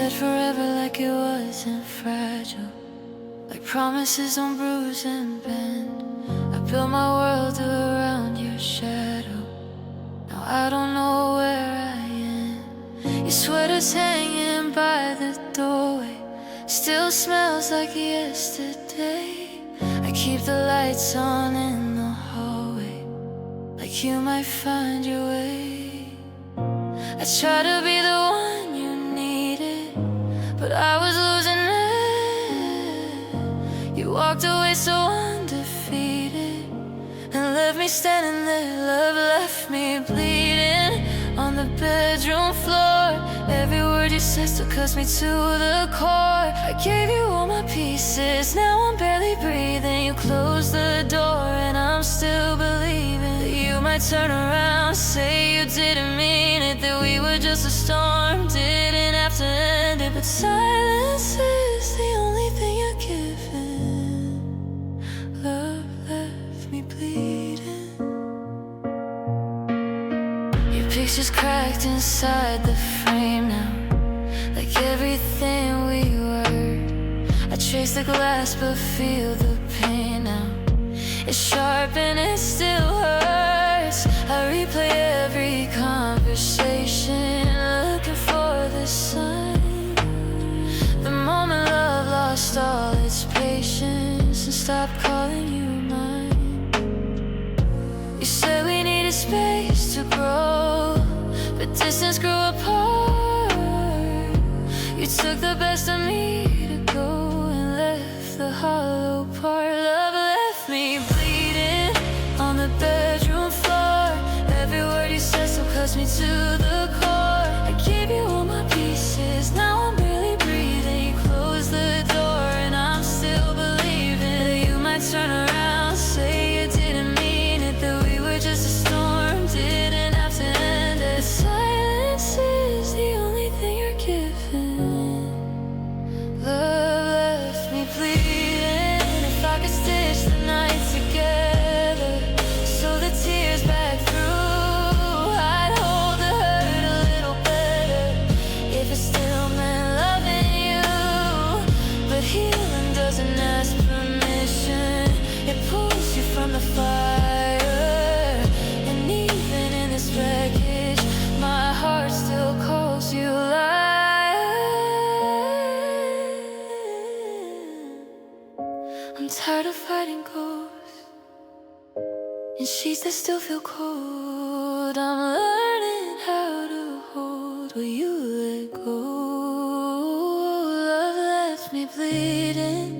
said forever like it wasn't fragile, like promises don't bruise and bend. I built my world around your shadow. Now I don't know where I am. Your sweater's hanging by the doorway, still smells like yesterday. I keep the lights on in the hallway, like you might find your way. I try to be the one you needed, but I was losing it. You walked away so undefeated and left me standing there. Love left me bleeding on the bedroom floor. Every word you said still cuts me to the core. I gave you all my pieces, now I'm barely breathing. You closed the door and I'm still believing that you might turn around, say you didn't mean it, that we were just a storm, didn't have to end it. But silence is the only thing you're giving. Love left me bleeding. Your picture's cracked inside the frame now, like everything we were. I trace the glass but feel the pain now. It's sharp and it still hurts. I replay every conversation, looking for the sign, the moment love lost all its patience and stopped calling you mine. You said we needed space to grow, but distance grew apart. You took the best of me to go and left the hollow part. Love left me bleeding on the bedroom floor. Every word you said still cuts me to the core. I gave you all my pieces, now I'm barely breathing. You closed the door and I'm still believing that you might turn around, say you didn't mean it, that we were just a storm, didn't have to end it. Silence is the only thing you're giving. Love left me bleeding. If I could stitch the night together, so the tears back through, I'd hold the hurt a little better, if it still meant loving you. But healing doesn't ask permission, it pulls you from the fire. And even in this wreckage, my heart still calls you liar. I'm tired of fighting ghosts in sheets that still feel cold. I'm learning how to hold what you let go. Love left me bleeding,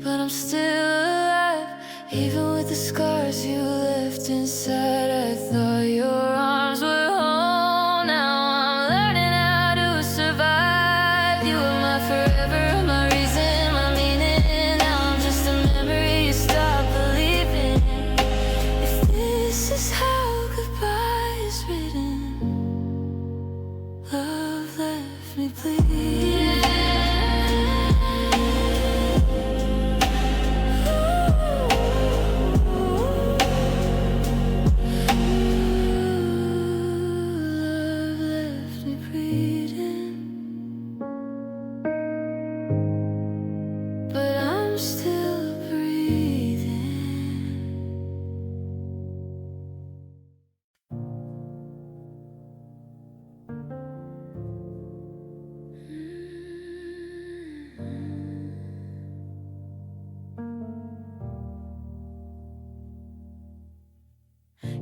but I'm still alive. Even with the scars you left inside, I thought your arms were home. Now I'm learning how to survive. You were my forever, my reason, my meaning. Now I'm just a memory you stop believing. If this is how goodbye is written, love left me bleeding. Love left me bleeding, but I'm still breathing.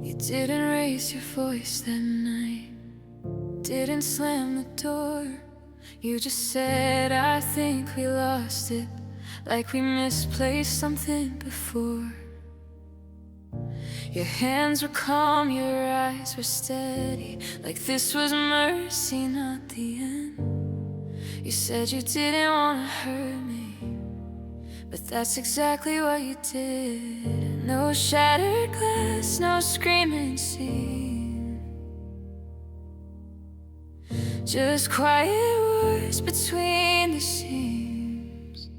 You didn't raise your voice that night, didn't slam the door. You just said, I think we lost it, like we misplaced something before. Your hands were calm, your eyes were steady, like this was mercy, not the end. You said you didn't want to hurt me, but that's exactly what you did. No shattered glass, no screaming scene, just quiet words between the seams.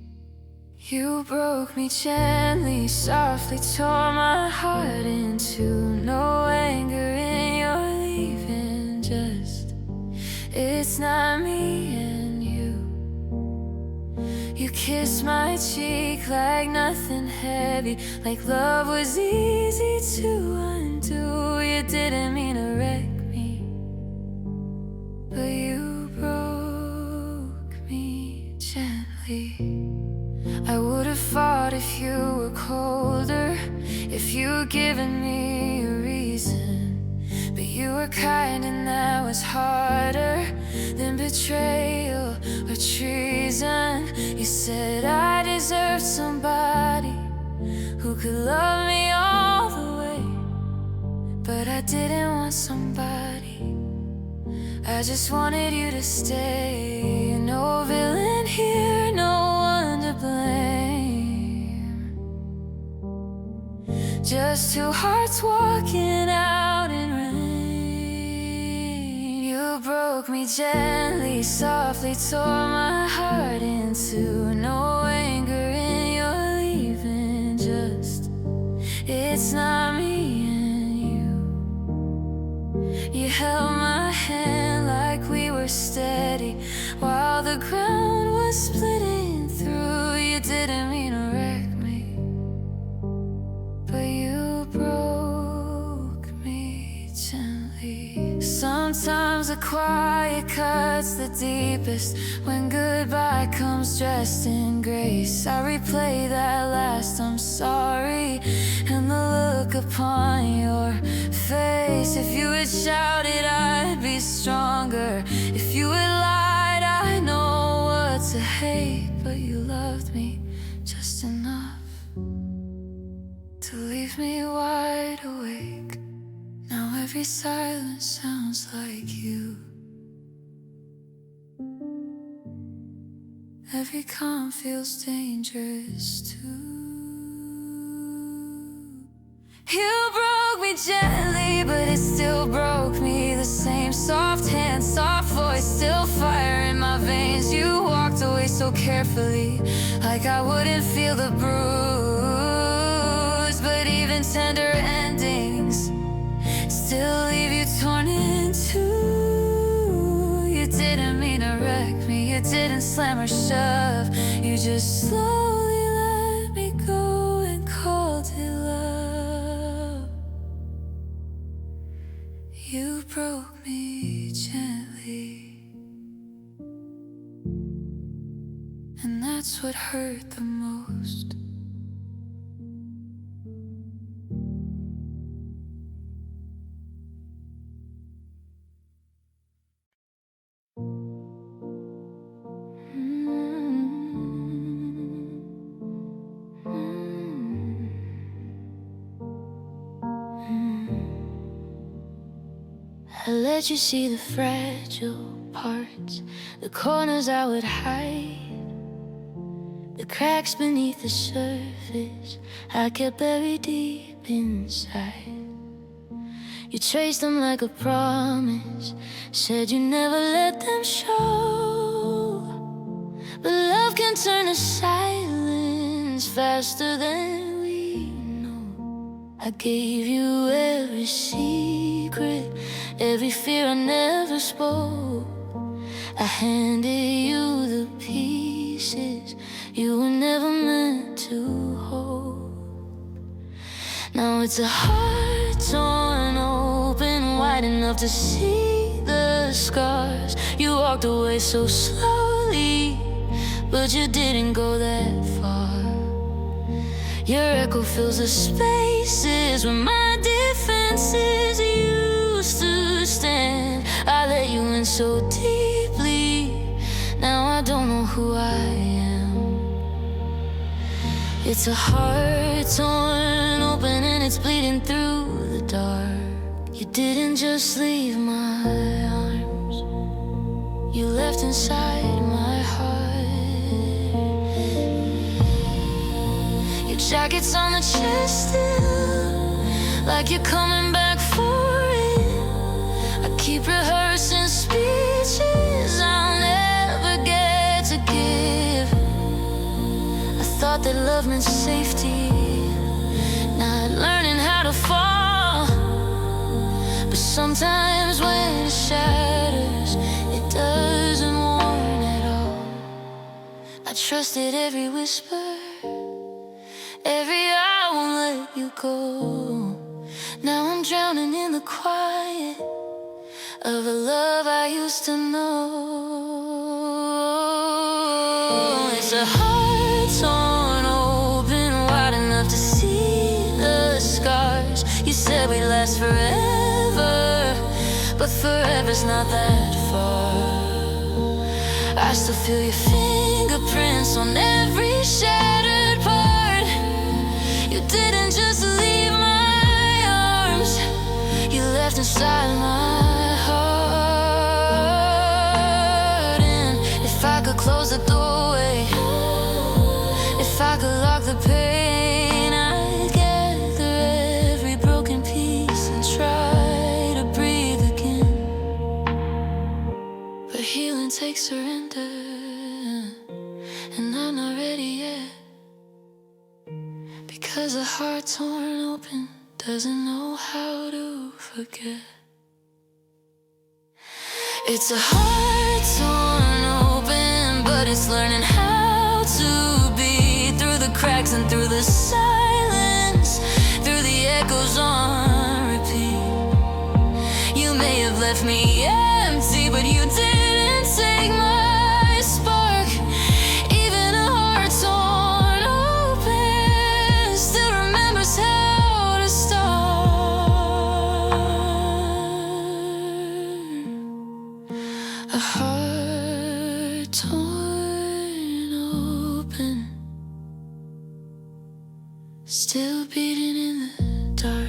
You broke me gently, softly tore my heart in two. No anger in your leaving, just it's not me and you. You kissed my cheek like nothing heavy, like love was easy to undo. You didn't mean to wreck me, but you broke me gently. I would have fought if you were colder, if you'd given me a reason. But you were kind and that was harder than betrayal or treason. You said I deserved somebody who could love me all the way, but I didn't want somebody, I just wanted you to stay. No villain here, no one to blame, just two hearts walking out in rain. You broke me gently, softly tore my heart in two. No anger in your leaving, just it's not me and you. You held my hand like we were steady while the ground was splitting through. You didn't mean to wreck me, but you broke me gently. Sometimes the quiet cuts the deepest, when goodbye comes dressed in grace. I replay that last I'm sorry and the look upon your face. If you had shouted, I'd be stronger. If you had lied, I know what to hate. But you loved me just enough to leave me wide awake. Now every silence sounds like you. Every calm feels dangerous too. You broke me gently, but it still broke me. The same soft hand, soft voice, still fire in my veins. You walked away so carefully, like I wouldn't feel the bruise. But even tender endings still leave you torn in two. You didn't mean to wreck me, you didn't slam or shove. You just slowly let me go and called it love. You broke me gently, and that's what hurt the most. I let you see the fragile parts, the corners I would hide, the cracks beneath the surface I kept buried deep inside. You traced them like a promise, said you never let them show. But love can turn to silence faster than we know. I gave you every secret, every fear I never spoke. I handed you the pieces you were never meant to hold. Now it's a heart torn open, wide enough to see the scars. You walked away so slowly, but you didn't go that far. Your echo fills the spaces where my defenses used to stand. I let you in so deeply, now I don't know who I am. It's a heart torn open and it's bleeding through the dark. You didn't just leave my arms, you left inside my heart. Your jacket's on the chest still, like you're coming back for it. I keep rehearsing speeches I'll never get to give. I thought that love meant safety, not learning how to fall. But sometimes when it shatters, it doesn't warn at all. I trusted every whisper, every I won't let you go. Now I'm drowning in the quiet of a love I used to know. It's a heart torn open wide enough to see the scars. You said we'd last forever, but forever's not that far. I still feel your fingerprints on every shattered part. You didn't just leave my arms, you left inside my heart. And if I could close the doorway, if I could lock the pain, I'd gather every broken piece and try to breathe again. But healing takes surrender, and I'm not ready yet. Because a heart torn open doesn't know how to forget. It's a heart torn open, but it's learning how to beat through the cracks and through the silence, through the echoes on repeat. You may have left me empty, but you didn't take my spark. Even a heart torn open still remembers how to start. A heart torn open, still beating in the dark.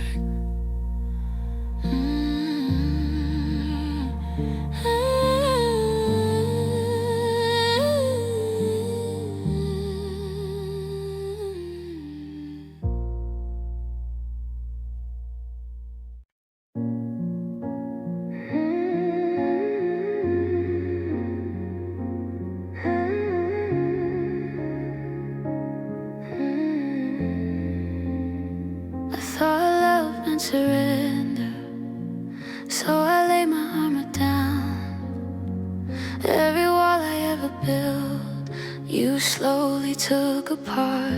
Surrender, so I lay my armor down. Every wall I ever built, you slowly took apart.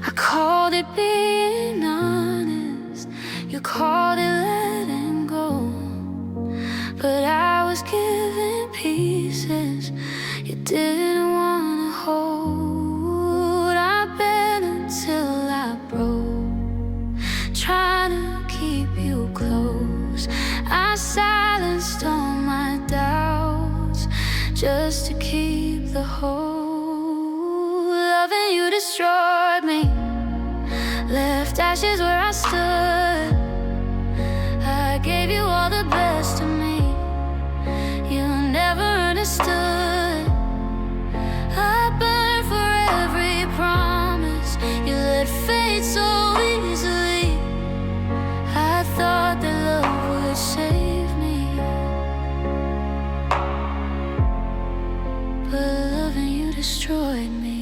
I called it being honest, you called it letting go. But I was given pieces you didn't want to hold. I bent until I broke, trying to keep you close. I silenced all my doubts just to keep the hope. Loving you destroyed me, left ashes where I stood. I gave you all the best of me, you never understood. I burned for every promise you let fade so easily. I thought that love would save me, but loving you destroyed me.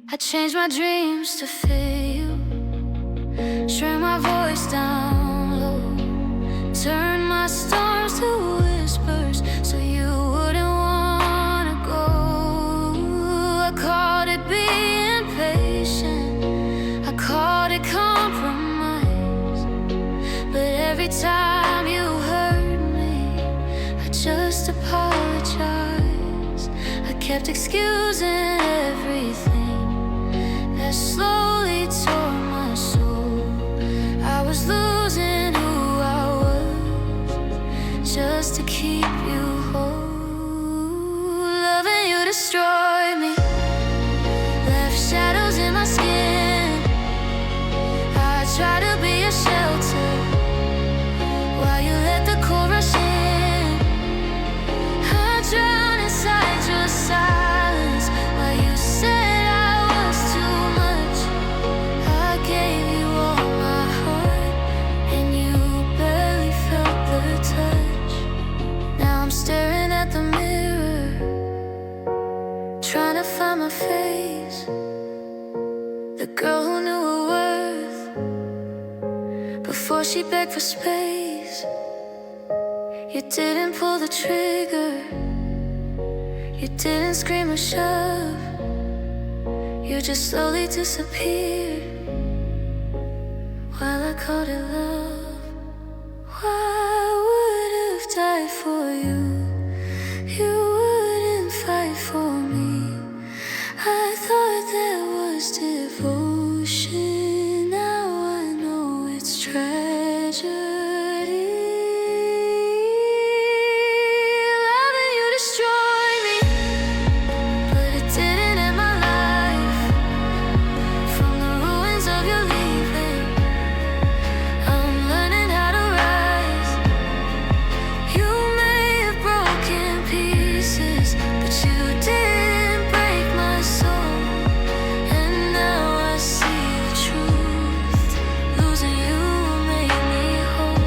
I changed my dreams to fit you, shrank my voice down low, turned my storms to whispers so you wouldn't wanna go. I called it being patient, I called it compromise. But every time you hurt me, I just apologized. I kept excusing everything that slowly tore my soul. I was losing who I was just to keep you whole. Loving you destroyed me, left shadows in my skin. I tried to be a shelter while you let the cold rush in. I drowned inside your silence while you said I was too much. I gave you all my heart and you barely felt the touch. Now I'm staring at the mirror, trying to find my face, the girl who knew her worth before she begged for space. You didn't pull the trigger, You didn't scream or shove, you just slowly disappeared while I called it love. I would have died for you, you wouldn't fight for me. I thought that was devotion, now I know it's tragedy. Loving you destroyed me, but it didn't end my life. From the ruins of your leaving, I'm learning how to rise. You may have broken pieces, but you didn't break my soul. And now I see the truth, losing you made me whole.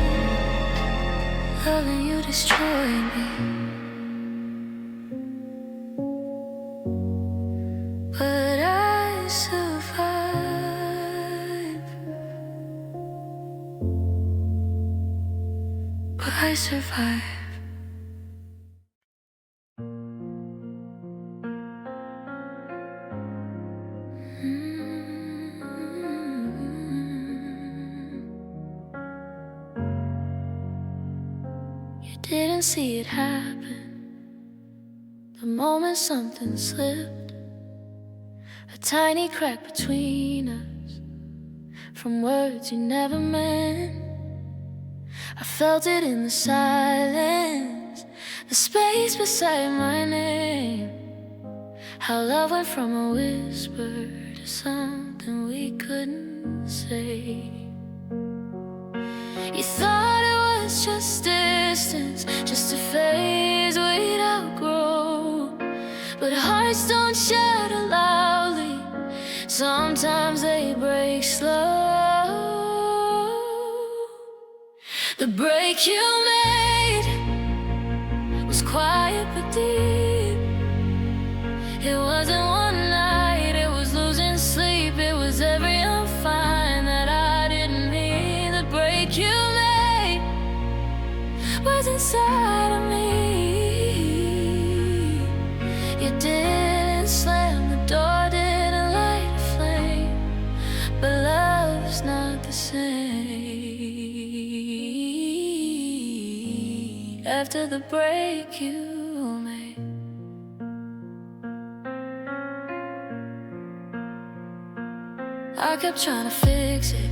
Loving you destroyed me, but I survived. But I survived. You didn't see it happen the moment something slipped, a tiny crack between us from words you never meant. I felt it in the silence, the space beside my name. How love went from a whisper to something we couldn't say. You thought it was just distance, just a phase we'd outgrow. But hearts don't shatter loudly, sometimes they break slow. The break you made was quiet but deep. It wasn't one night, it was losing sleep. It was every I'm fine that I didn't mean. The break you made was inside of me. You didn't slam the door, didn't light a flame, but love's not the same after the break you made. I kept trying to fix it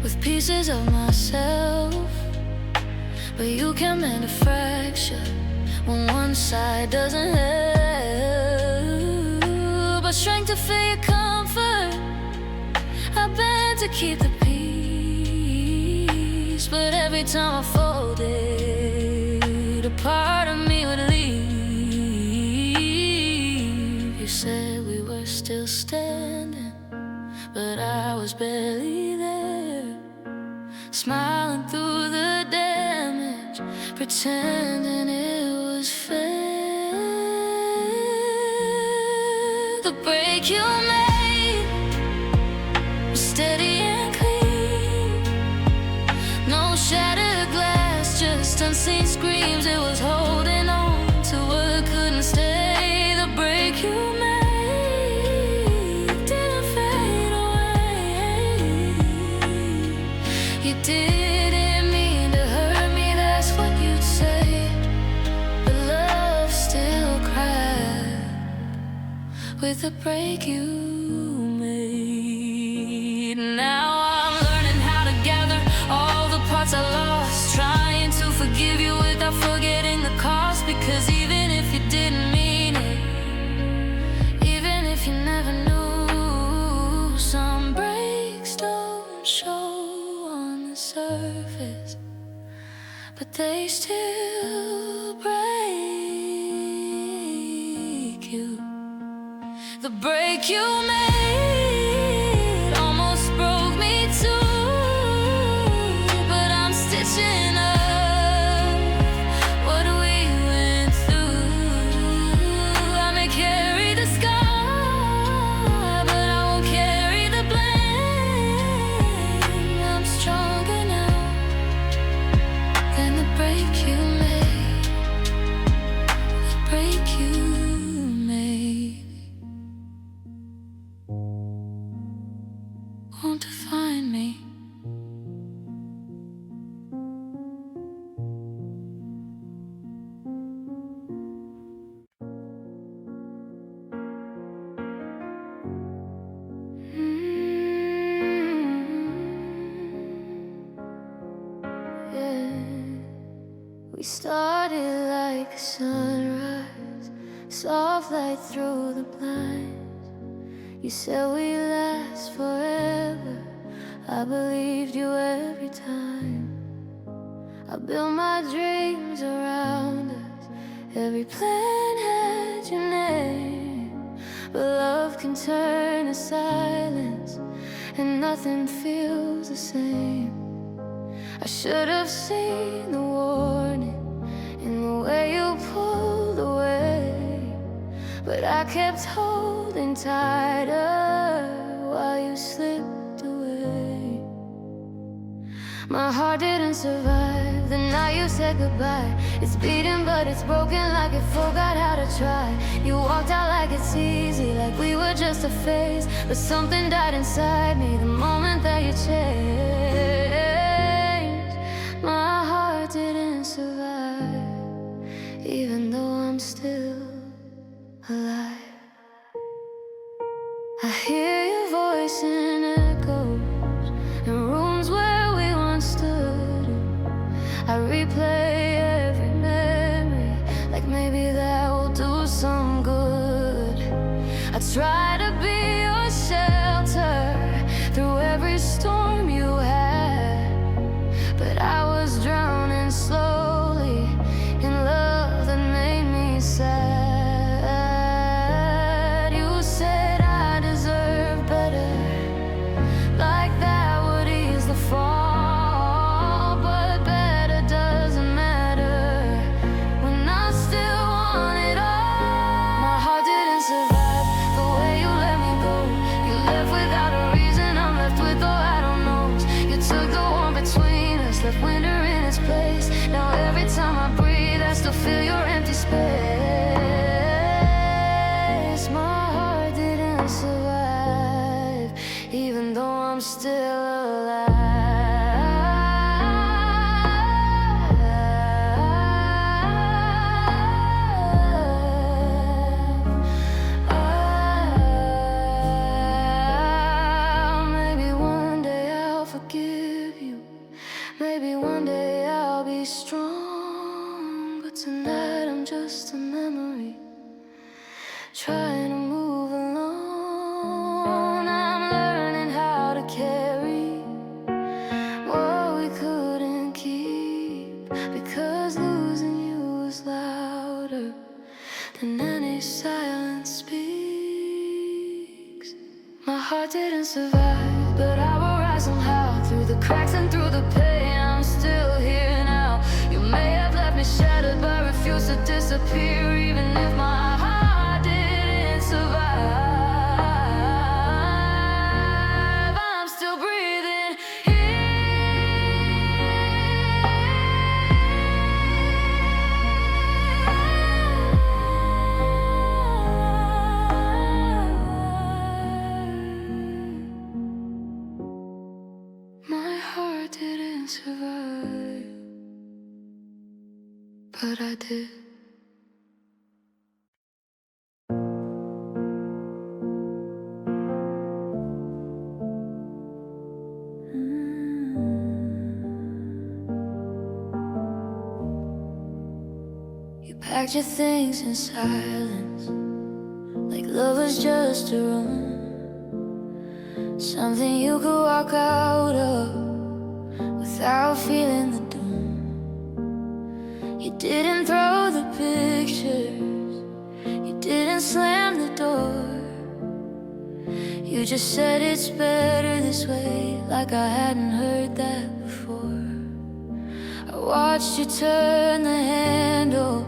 with pieces of myself, but you can mend a fracture when one side doesn't help. But strength to feel your comfort, I bend to keep the peace. But every time I folded, a part of me would leave. You said we were still standing, but I was barely there, smiling through the damage, pretending it was fair. The break you made was steady and clean, no shattered glass, just unseen screams. It was holding on to what couldn't stay. The break you made didn't mean to hurt me, that's what you'd say. But love still cried with the break you made. Now I'm learning how to gather all the parts I lost, trying to forgive you without forgetting the cost. Because even if you didn't mean it, even if you never knew, some breaks don't show surface, but they still break you. The break you made almost broke me too, but I'm stitching up what we went through. I may carry the scar, but I won't carry the blame. I'm stronger now than the break you made. The break We started like a sunrise, soft light through the blinds. You said we last forever, I believed you every time. I built my dreams around us, every plan had your name. But love can turn to silence, and nothing feels the same. I should have seen the warning in the way you pulled away, but I kept holding tighter while you slipped away. My heart didn't survive the night you said goodbye. It's beating but it's broken like it forgot how to try. You walked out like it's easy, like we were just a phase. But something died inside me the moment that you changed. My heart didn't survive, even though I'm still alive. I hear your voice in echoes in rooms where we once stood. I replay every memory, like maybe that will do some good. I try to be your shelter through every storm you had, but I was drowning slowly in love that made me sad. You said I deserved better, like that would ease the fall. But better doesn't matter when I still want it all. My heart didn't survive the way you let me go. You left without a reason, I'm left with all I don't know. You took the warmth between us, left winter in its place. Now every time I breathe, I still feel your empty space. My heart didn't survive, even though I'm still alive. Maybe one day I'll forgive you, maybe one day I'll be strong. But tonight I'm just a memory, trying to move along. I'm learning how to carry what we couldn't keep, because losing you was louder than any silence speaks. My heart didn't survive, but I will rise somehow, through the cracks and through the pain. I'm still here now. You may have left me shattered, but refuse to disappear, even if my heart didn't survive. I'm still breathing My heart didn't survive, but I did. You packed your things in silence, like love was just a run, something you could walk out of without feeling the doom. You didn't throw the pictures, you didn't slam the door. You just said it's better this way, like I hadn't heard that before. I watched you turn the handle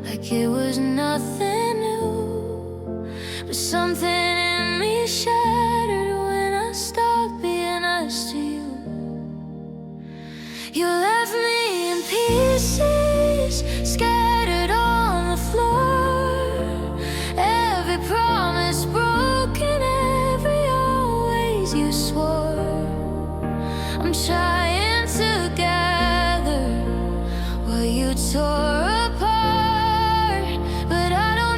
like it was nothing new, but something in me shattered when I stopped being nice to you. You left me in pieces, scattered on the floor. Every promise broken, every always you swore. I'm trying to gather what you tore apart, but I don't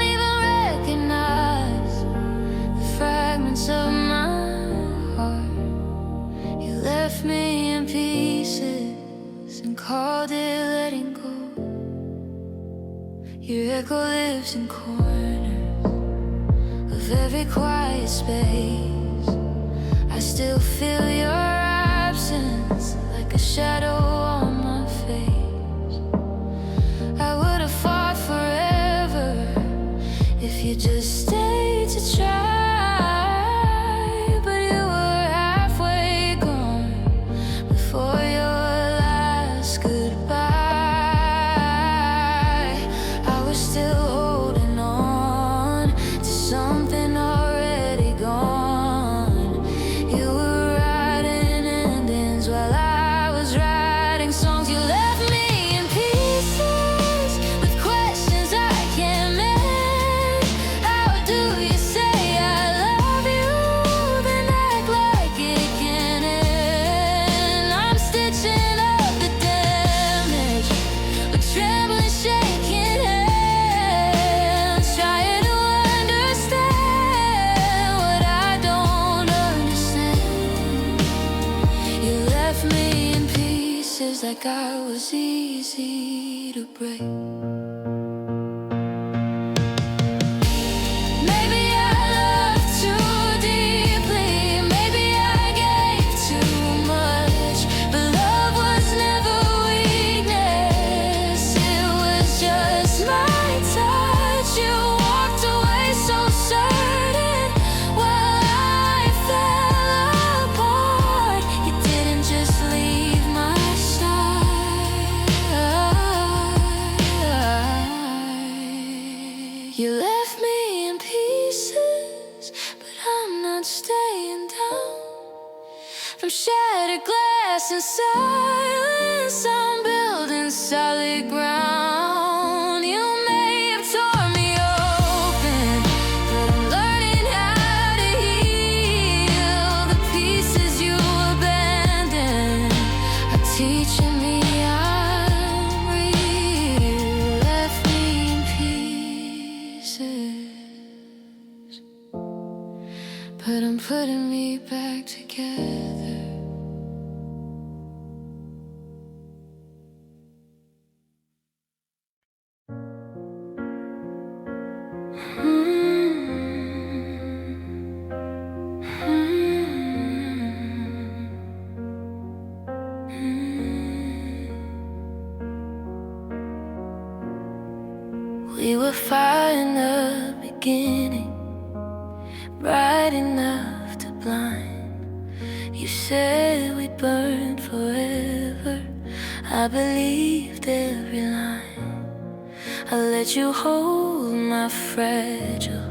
every quiet space. I still feel your absence like a shadow on my face. I would have fought forever if you just stayed to try, but you were halfway gone before your last goodbye. I was still holding on to something already gone. You were writing endings while I was writing songs. You left me in pieces with questions I can't mend. How do you say I love you, then act like it can't end? I'm stitching up the damage with trembling, shaking hands, trying to understand what I don't understand. You left me in pieces like I was easy to break. Maybe I loved too deeply, maybe I gave too much, but love was never weakness, it was just my touch. You walked away so certain while I fell apart. You didn't just leave my side. You left me in pieces, but I'm not staying down. From shattered glass and silence, I'm building solid ground. You may have torn me open, but I'm learning how to heal. The pieces you abandoned are teaching me I'm real. You left me in pieces, but I'm putting me back together. We were fire in the beginning, bright enough to blind. You said we'd burn forever, I believed every line. I let you hold my fragile,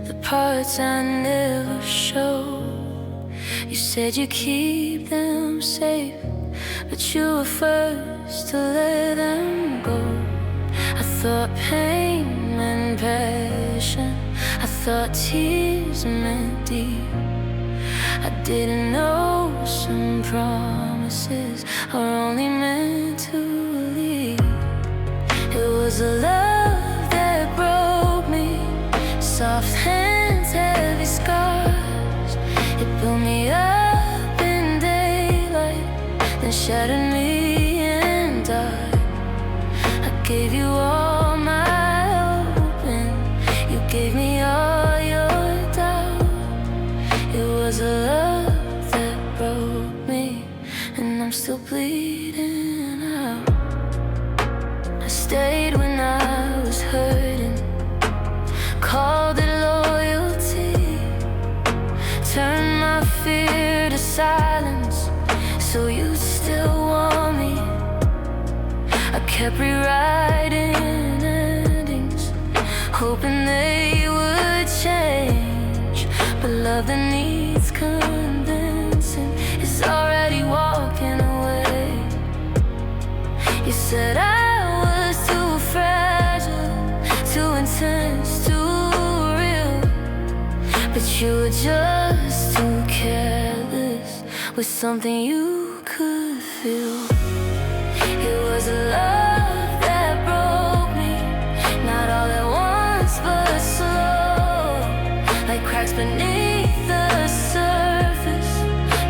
the parts I never showed. You said you keep them safe, but you were first to let them go. I thought pain meant passion, I thought tears meant deep. I didn't know some promises are only meant to leave. It was a love that broke me, soft hands, heavy scars. It built me up in daylight, then shattered me in dark. I gave you all my hope and you gave me all your doubt. It was a love that broke me, and I'm still bleeding out. I stayed when I was hurting, called it loyalty, turned my fear to silence so you'd still want me. I kept rewriting endings, hoping they would change, but love that needs convincing is already walking away. You said I was too fragile, too intense, too real, but you were just too careless with something you could feel. It was a love that broke me, not all at once but slow, like cracks beneath the surface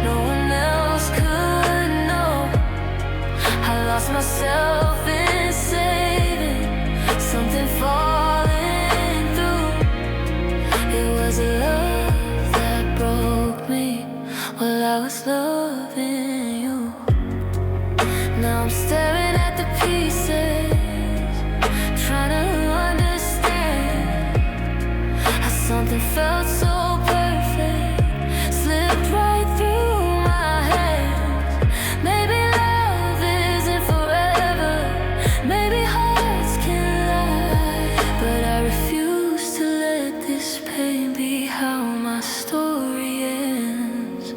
no one else could know. I lost myself in saving something falling through. It was a love Something felt so perfect, slipped right through my hands. Maybe love isn't forever, maybe hearts can lie, but I refuse to let this pain be how my story ends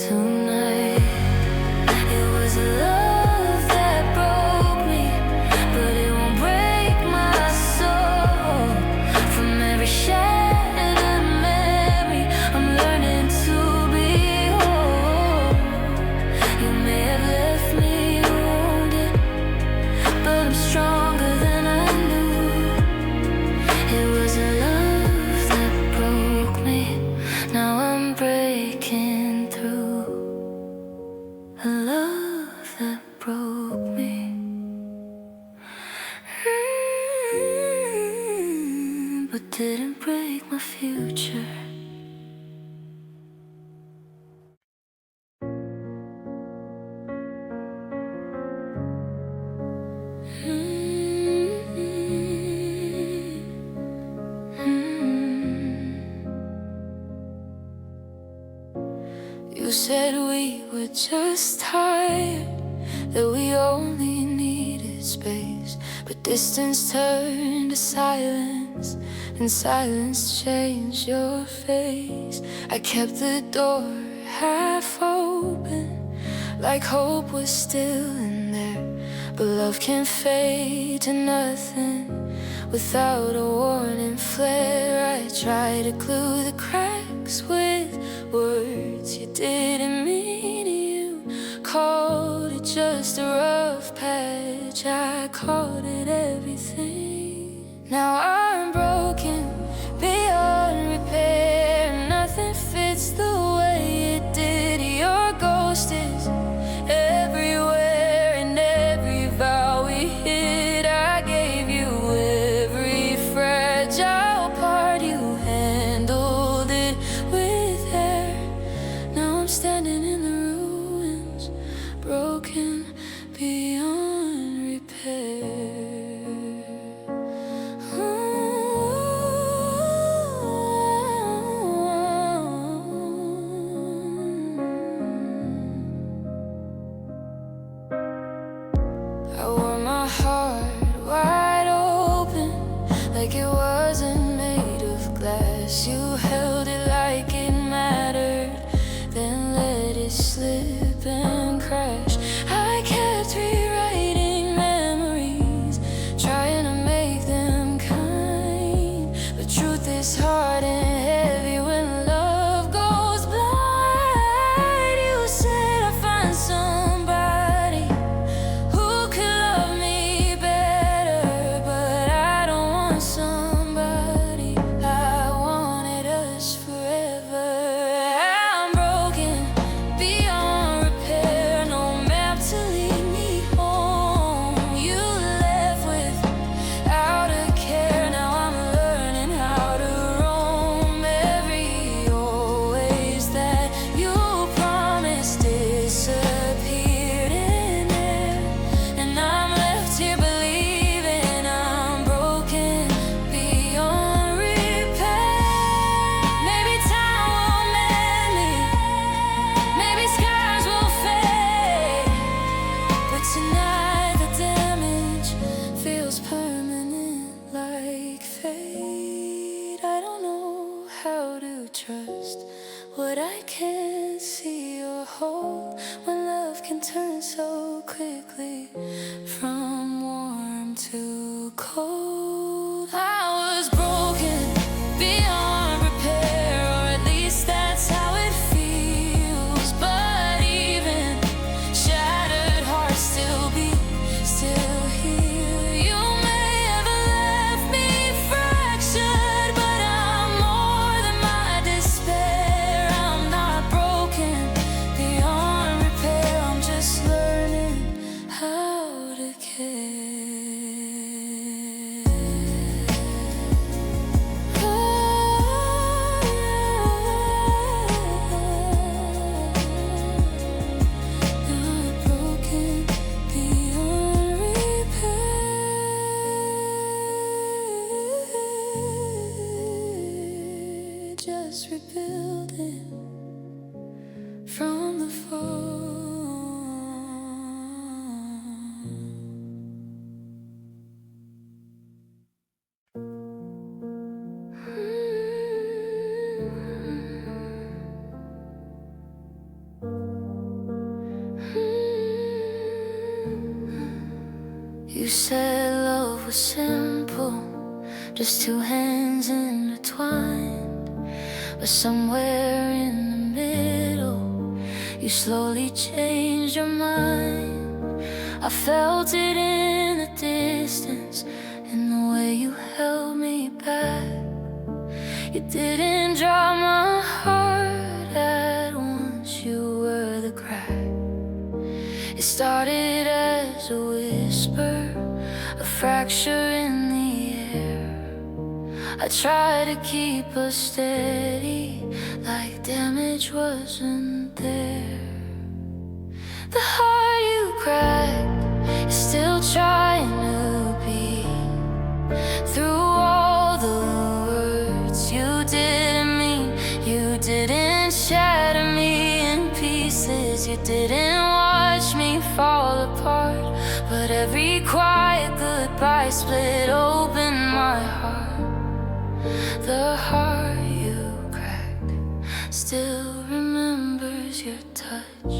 tonight. It was love that broke me, but it won't break my soul. From every shattered memory, I'm learning to be whole. You may have left me wounded, but I'm stronger than I knew. It was a love that broke me, now I'm breaking through. A love that broke me. But didn't break my future. You said we were just tired, that we only needed space, but distance turned to silence, and silence changed your face. I kept the door half open, like hope was still in there, but love can fade to nothing without a warning flare. I tried to glue the cracks with words you didn't mean. You called it just a rough patch, I called it everything. Now I'm broken beyond repair, nothing fits the way it did. Your ghost is everywhere, and every vow we hid, I gave you every fragile part. You handled it with air. Now I'm standing in the ruins, broken beyond repair. I wore my heart wide open, like it wasn't made of glass. You held it like it mattered, then let it slip and crash. I kept rewriting memories, trying to make them kind, but truth is hard and heavy when love goes blind. You said I'd find somebody who could love me better, but I don't want somebody, I wanted us forever. I'm broken beyond repair, no map to lead me home. You left without a care, now I'm learning how to roam. Every always that you promised disappeared in air, and I'm left here believing I'm broken beyond repair. Maybe time will mend me, maybe scars will fade, but tonight the damage feels permanent like fate. I don't know how to trust what I can't see or hold, when love can turn so quickly from warm to cold. I was broken beyond repair, or at least that's how it feels. But even shattered hearts still beat, still here. You may have left me fractured, but I'm more than my despair. I'm not broken beyond repair, I'm just learning how to care. just rebuilding from the fall. You said love was simple, just two hands intertwined. But somewhere in the middle, you slowly changed your mind. I felt it in the distance, in the way you held me back. You didn't drop my heart at once, you were the crack. It started as a whisper, a fracture in the air. I tried to keep us steady, like damage wasn't there. The heart you cracked is still trying to beat through all the words you didn't mean. You didn't shatter me in pieces, you didn't watch me fall apart. But every quiet goodbye split open my heart. The heart you cracked still remembers your touch.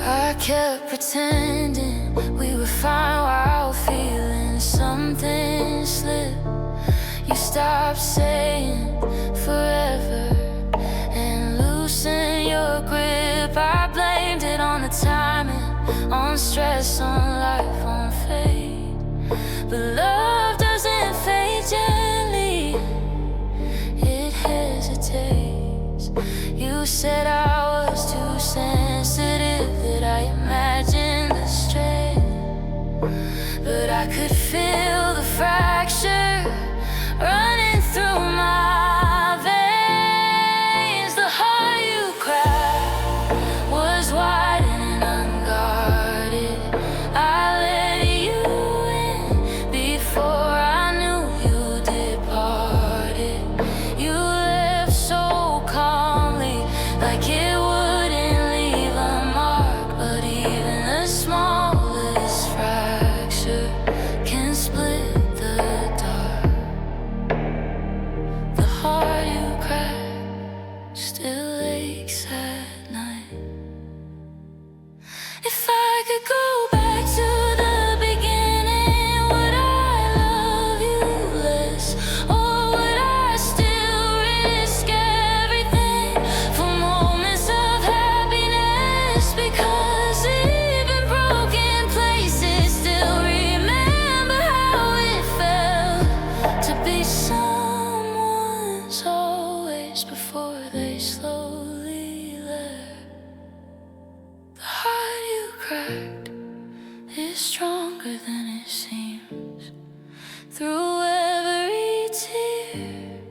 I kept pretending we were fine while feeling something slip. You stopped saying forever and loosened your grip. I blamed it on the timing, on stress, on life, on fate. But love doesn't fade gently, it hesitates. You said I was too sensitive, that I imagined the strain. But I could feel the fracture running through my veins. The heart you cracked was wide and unguarded. I let you in before I knew you departed. You left so calmly, like it wouldn't leave a mark. But even the smallest fracture can split the dark. The heart you cracked still aches at night. If I could go back to the beginning, would I love you less? Or would I still risk everything for moments of happiness? Because even broken places still remember how it felt to be someone's always before they slowly left. The heart you cracked is stronger than it seems. Through every tear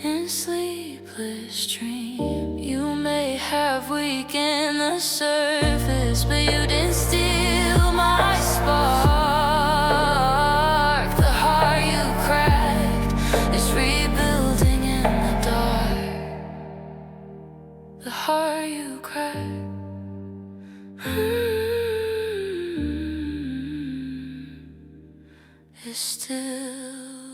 and sleepless dream, you may have weakened the surface, but you didn't steal my spark. The heart you cracked is rebuilding in the dark. The heart you cracked is still